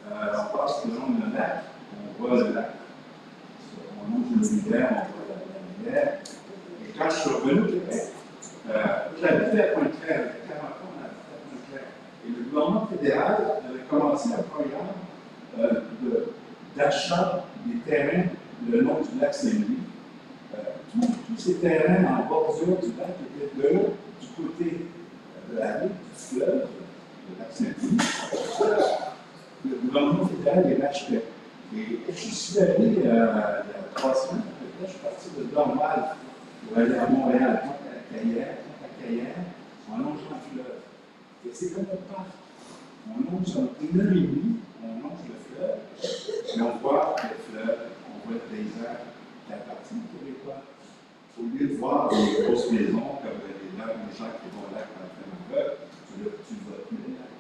on passe le long d'un lac, on voit le lac, on ouvre une rivière, on voit la rivière, et quand je suis revenu au Québec, j'habitais à Pointe-Claire, il y a 40 ans, on habitait à Pointe-Claire, et le gouvernement fédéral avait commencé un programme d'achat des terrains le long du lac Saint-Louis. Tous ces terrains en bordure du lac étaient du côté de la rive du fleuve, le lac Saint-Louis. Le gouvernement fédéral les rachetait. Et je suis allé il y a 3 semaines, je suis parti de Dorval pour aller à Montréal, à Cayenne, en longeant le fleuve. Et c'est comme un parc. On longe une heure et demie, on longe le fleuve, et on voit le fleuve, on voit le paysage qui appartient aux Québécois. Au lieu de voir des grosses maisons comme les gens qui vont là quand ils font un fleuve, tu ne vois plus les lacs.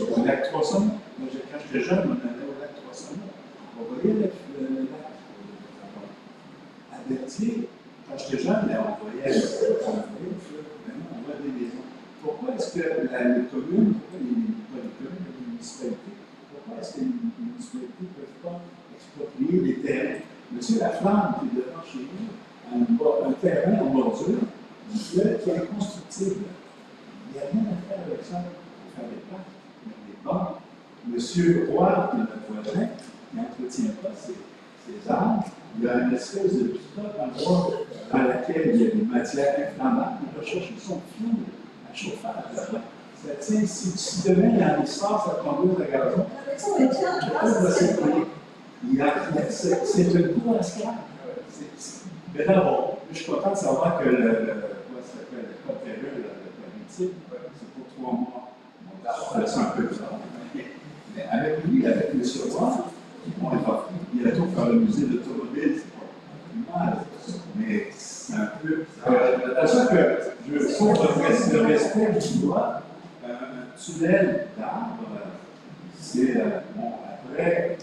Au lac Trois-Saumons, quand j'étais jeune, on allait au lac Trois-Saumons, on voyait le lac. À Berthier, quand j'étais jeune, on voyait le fleuve, maintenant on voit des maisons. Pourquoi est-ce que les communes, les municipalités, pourquoi est-ce que les municipalités ne peuvent pas exproprier des terrains? Monsieur Laflamme, qui est devant chez nous, un terrain en bordure, qui est inconstructible. Il n'y a rien à faire avec ça pour faire des parcs, des banques. Monsieur Roy, qui est notre voisin, n'entretient pas ces arbres. Il y a une espèce de pistote en bois dans laquelle il y a des matières inflammables. Il va chercher son fioul chauffage. Si demain il y a un espace à tomber de gazon, c'est une cour à esclave. Mais là, bon, je suis content de savoir que le code fédéral, le politique, c'est pour 3 mois. Ça laisse un peu bizarre. Mais avec lui, avec M. Roy, il a tout faire le musée de l'automobile, c'est pas mal. Mais c'est un peu. C'est pour ça que je trouve le respect du droit, un tunnel d'arbres, c'est bon, après,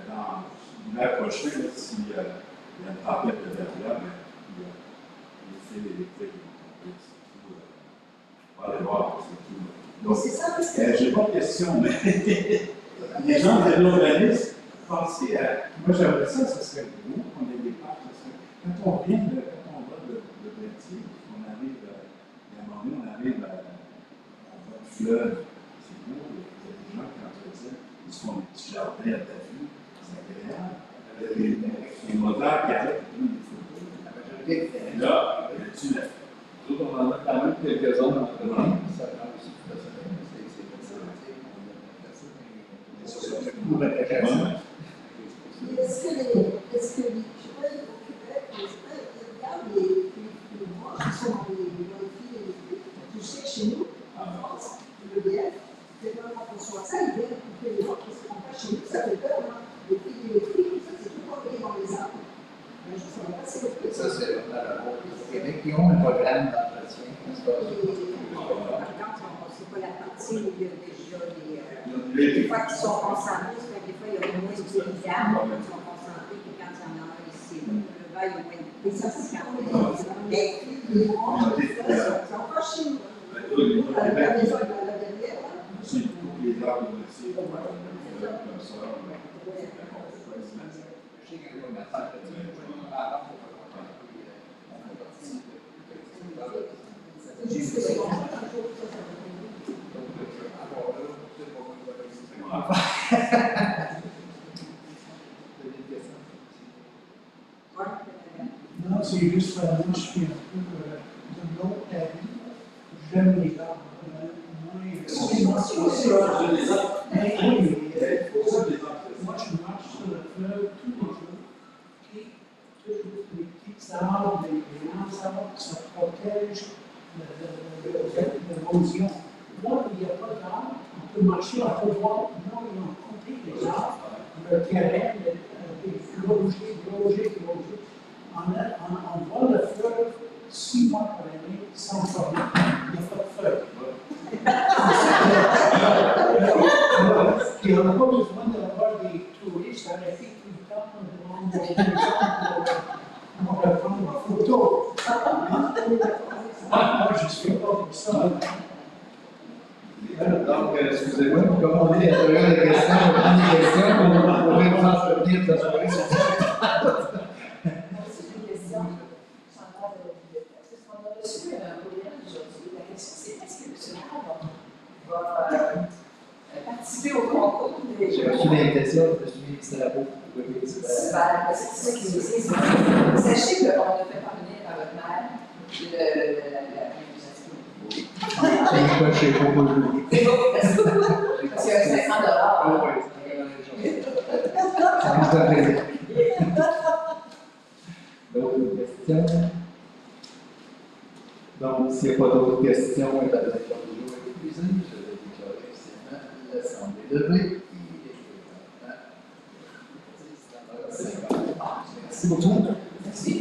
dans l'hiver prochain, s'il y a une tempête de verglas, les fils électriques vont aller voir, c'est tout. Donc, je n'ai pas de question, mais les gens de l'organisme, pensez à. Moi, j'aimerais ça serait beau qu'on ait des parcs. Quand on va de Berthier, on arrive, à un moment donné, on arrive on voit le fleuve, c'est beau, il y a des gens qui entretiennent, ils se font des petits jardins à ta vue, c'est agréable. Les moteurs qui arrêtent, ils des photos. Là, tu l'as fait. Nous, on en a quand même quelques-uns dans le monde. Est-ce que je sais pas, au Québec, ils regardent les branches qui sont dans les filles électriques. Tu sais que chez nous, en France, l'EDF, c'est pas qu'on reçoit ça, ils viennent couper les autres, parce qu'en fait, chez nous, ça fait peur, hein. Les filles électriques, ça, c'est tout envoyé dans les arbres. Mais je ne savais pas si c'est ça, c'est vraiment la Au Québec, qui ont un programme d'entretien. C'est pas la partie où il y a déjà des fois qui sont concentrés, parce que des fois il y a moins de d'arbres qui sont concentrés que quand il y en a un ici. Le bas, il y a moins de ça, c'est quand même. Mais les branches, ils sont pas chez nous. La maison de la dernière, c'est tous les arbres de ici, comme ça. Je sais que le matin, c'est juste que c'est bon. Non, c'est juste que moi, je suis un peu de l'autre avis. J'aime les arbres. Moi, je marche sur le fleuve tous les jours. Et toujours les petits arbres, les grands arbres, ça protège l'érosion. Là, il n'y a pas d'arbres, on peut marcher à tout droit. Non, ils ont compté les arbres, le terrain, loger. On voit le fleuve 6 mois par année sans problème. Il n'y a pas de feuilles. Et on n'a pas besoin d'avoir des touristes arrêtés tout le temps devant des gens pour prendre une photo. Moi, je ne suis pas comme ça. Donc, excusez-moi, comme on dit à travers les questions, on prend des questions, on pourrait transvenir de la soirée sur ça. C'est une question. Est-ce qu'on a reçu un courriel aujourd'hui? La question, c'est est-ce que M. Arbre va participer au concours des. J'ai reçu l'invitation, je me suis mis ici à la peau. C'est ça qui nous dit. Sachez qu'on a fait parvenir à votre mère l'accusation. C'est quoi chez vous aujourd'hui? C'est bon, parce qu'il y a 500 $. Ah oui, ça nous fait plaisir. D'autres questions? Donc, s'il n'y a pas d'autres questions, la direction du jour est épuisée. Je vais déclarer officiellement l'Assemblée levée. Merci beaucoup. Merci.